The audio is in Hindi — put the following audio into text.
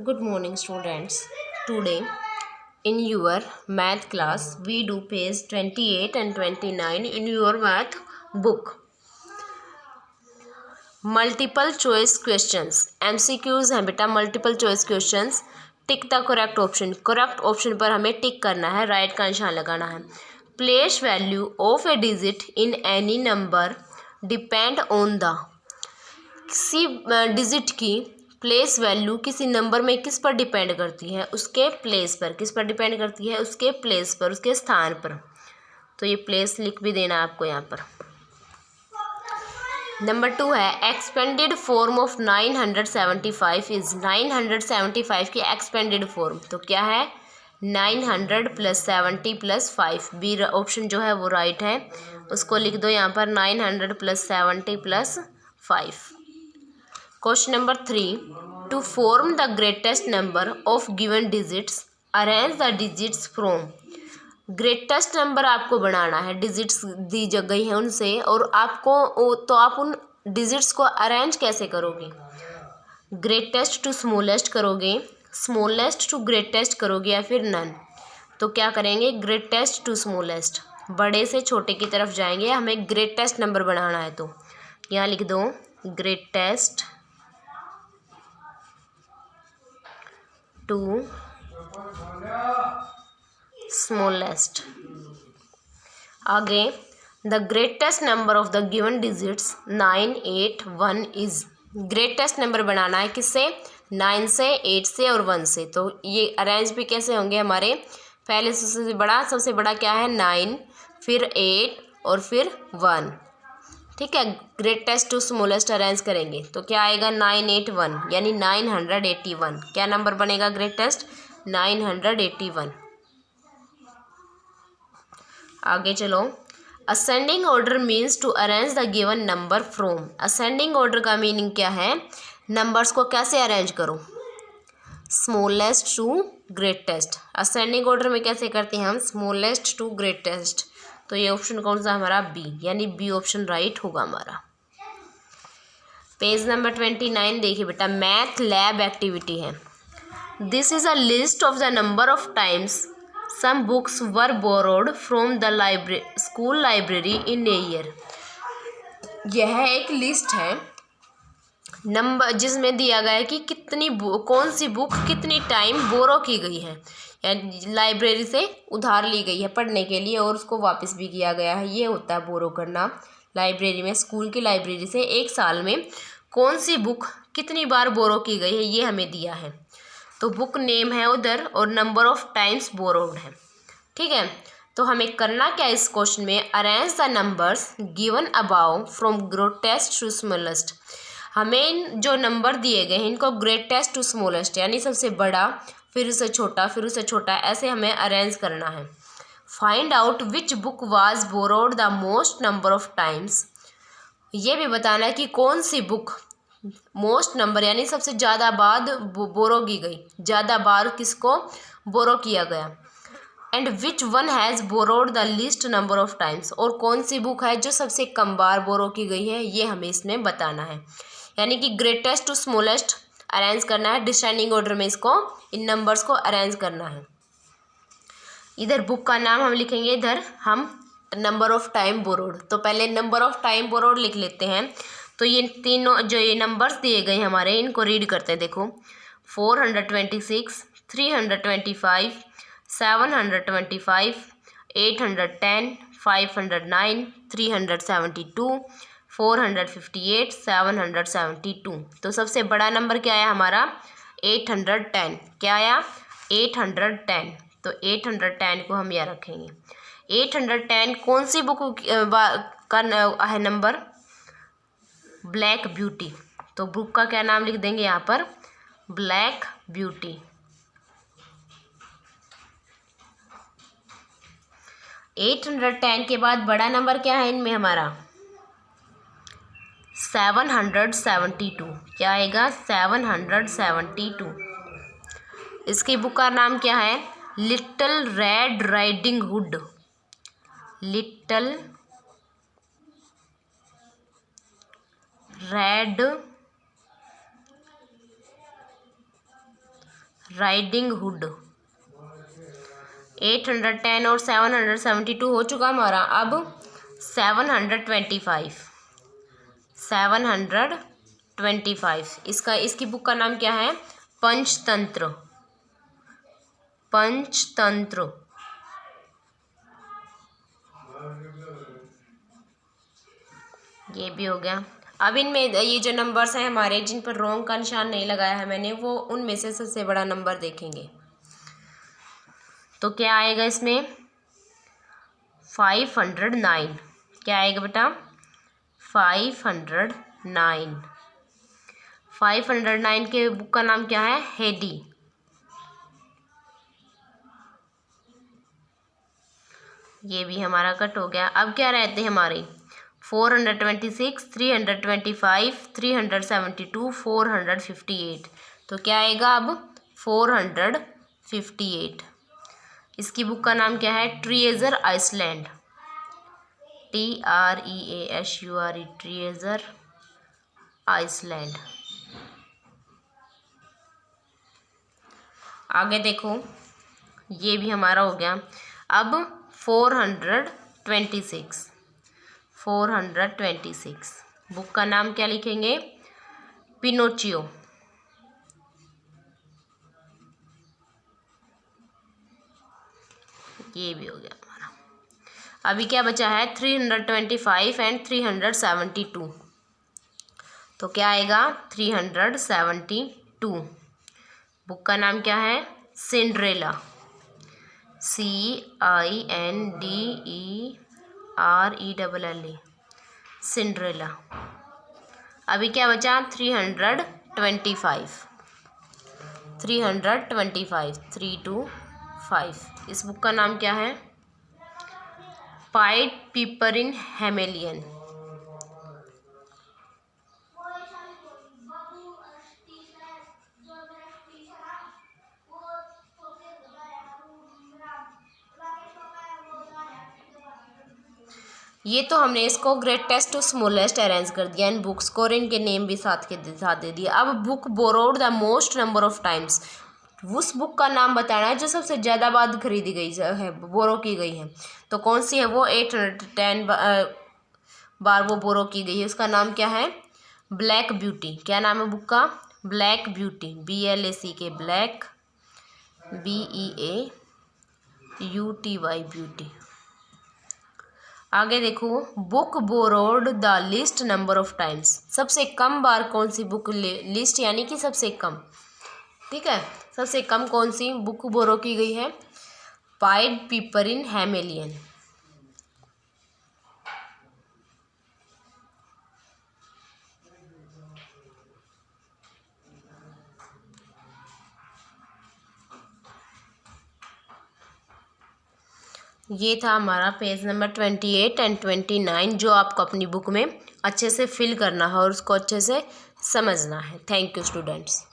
Good morning, students. Today, in your math class, we do page 28 and 29 in your math book. Multiple choice questions. MCQs हैं बेटा, multiple choice questions. Tick the correct option. Correct option पर हमें टिक करना है, राइट का निशान लगाना है. Place value of A digit in any number depend on the. किसी डिजिट की प्लेस वैल्यू किसी नंबर में किस पर डिपेंड करती है? उसके प्लेस पर. किस पर डिपेंड करती है? उसके प्लेस पर, उसके स्थान पर. तो ये प्लेस लिख भी देना आपको यहाँ पर. नंबर 2 है एक्सपेंडेड फॉर्म ऑफ 975 इज. 975 की एक्सपेंडेड फॉर्म तो क्या है? 900 + 70 + 5. बी ऑप्शन जो है वो राइट है. उसको लिख दो यहाँ पर 900 + 70 + 5. Question number 3. To form the greatest number of given digits arrange the digits from. Greatest number आपको बनाना है, डिजिट्स दी गई है उनसे, और आपको तो आप उन डिजिट्स को अरेंज कैसे करोगे? ग्रेटेस्ट टू स्मॉलेस्ट करोगे, स्मॉलेस्ट टू ग्रेटेस्ट करोगे, या फिर नन? तो क्या करेंगे? ग्रेटेस्ट टू स्मॉलेस्ट, बड़े से छोटे की तरफ जाएंगे. हमें ग्रेटेस्ट नंबर बनाना है तो यहाँ लिख दो ग्रेटेस्ट टू स्मॉलेस्ट. आगे the greatest number of the given digits 981 is. Greatest number बनाना है किससे? 9 से, 8 से और 1 से. तो ये अरेंज भी कैसे होंगे हमारे? पहले सबसे बड़ा क्या है? 9, फिर 8 और फिर 1. ठीक है. ग्रेटेस्ट टू स्मॉलेस्ट अरेंज करेंगे तो क्या आएगा? 981 यानी 981. क्या नंबर बनेगा ग्रेटेस्ट? 981. आगे चलो. Ascending order means to arrange the given number from. Ascending order का मीनिंग क्या है? नंबर्स को कैसे अरेंज करो? Smallest to greatest. Ascending order में कैसे करते हैं हम? Smallest to greatest. तो ये ऑप्शन कौन सा हमारा? बी, यानी बी ऑप्शन राइट होगा हमारा. पेज नंबर 29 देखिए बेटा, मैथ लैब एक्टिविटी है. This is a list of the number of times some books were borrowed from the school library in a year. यह एक लिस्ट है नंबर जिसमें दिया गया है कि कौन सी बुक कितनी टाइम बोरो की गई है, या लाइब्रेरी से उधार ली गई है पढ़ने के लिए और उसको वापस भी किया गया है. ये होता है बोरो करना. लाइब्रेरी में, स्कूल की लाइब्रेरी से एक साल में कौन सी बुक कितनी बार बोरो की गई है, ये हमें दिया है. तो बुक नेम है उधर और नंबर ऑफ टाइम्स बोरोड है. ठीक है. तो हमें करना क्या इस क्वेश्चन में? Arrange the numbers given above from greatest to smallest. हमें जो नंबर दिए गए हैं इनको ग्रेटेस्ट टू स्मॉलेस्ट यानी सबसे बड़ा, फिर उससे छोटा, फिर उससे छोटा, ऐसे हमें अरेंज करना है. Find out which book was borrowed the most number of times. ये भी बताना है कि कौन सी बुक मोस्ट नंबर यानी सबसे ज़्यादा बार बोरो की गई, ज़्यादा बार किसको बोरो किया गया. And which one has borrowed the list number of times. और कौन सी बुक है जो सबसे कम बार बोरो की गई है, ये हमें इसमें बताना है. यानी कि ग्रेटेस्ट टू स्मॉलेस्ट अरेंज करना है, डिसेंडिंग ऑर्डर में इसको, इन नंबर्स को अरेंज करना है. इधर बुक का नाम हम लिखेंगे, इधर हम नंबर ऑफ टाइम बोरोड. तो पहले नंबर ऑफ टाइम बोरोड लिख लेते हैं. तो ये तीनों जो ये नंबर्स दिए गए हमारे, इनको रीड करते हैं. देखो 426, 325, 725, 810, 509, 372, 458, 772. तो सबसे बड़ा नंबर क्या आया हमारा? 810. क्या आया? 810. तो 810 को हम यहाँ रखेंगे. 810 कौन सी बुक का है नंबर? Black beauty. तो बुक का क्या नाम लिख देंगे यहाँ पर? Black beauty. 810 के बाद बड़ा नंबर क्या है इनमें हमारा? 772. क्या आएगा? 772. इसकी बुक का नाम क्या है? Little red riding hood. Little red riding hood. 810 और 772 हो चुका हमारा। अब 725 इसकी बुक का नाम क्या है? पंचतंत्र। पंचतंत्र। ये भी हो गया। अब इनमें ये जो नंबर्स हैं हमारे, जिन पर रोंग का निशान नहीं लगाया है मैंने, वो उनमें से सबसे बड़ा नंबर देखेंगे। तो क्या आएगा इसमें? 509। क्या आएगा बेटा? 509। 509 के बुक का नाम क्या है? हेडी। ये भी हमारा कट हो गया। अब क्या रहते हैं हमारे? 426, 325, 372, 458। तो क्या आएगा अब? 458। इसकी बुक का नाम क्या है? Treasure island. TREASURE, treasure island. आगे देखो, ये भी हमारा हो गया। अब 426 बुक का नाम क्या लिखेंगे? पिनोचियो। ये भी हो गया हमारा। अभी क्या बचा है? 325 एंड 372। तो क्या आएगा? 372। बुक का नाम क्या है? सिंड्रेला। CINDERELLA, Cinderella. अभी क्या बचा? 325। 325। इस बुक का नाम क्या है? Pied piper of Hamelin. ये तो हमने इसको ग्रेटेस्ट टू स्मॉलेस्ट अरेंज कर दिया इन बुक्स को, और इनके नेम भी साथ दे दिए। अब book borrowed the most number of times, उस बुक का नाम बताना है जो सबसे ज़्यादा बार खरीदी गई है, बोरो की गई है। तो कौन सी है वो? 810 बार वो बोरो की गई है। उसका नाम क्या है? Black beauty. क्या नाम है बुक का? Black beauty. BLACK, black, BEAUTY, beauty. आगे देखो, book borrowed the list number of times, सबसे कम बार कौन सी बुक लिस्ट, यानी कि सबसे कम, ठीक है, सबसे कम कौन सी बुक बोरो की गई है? Pied piper of Hamelin. ये था हमारा पेज नंबर 28 एंड 29, जो आपको अपनी बुक में अच्छे से फिल करना है और उसको अच्छे से समझना है। Thank you students.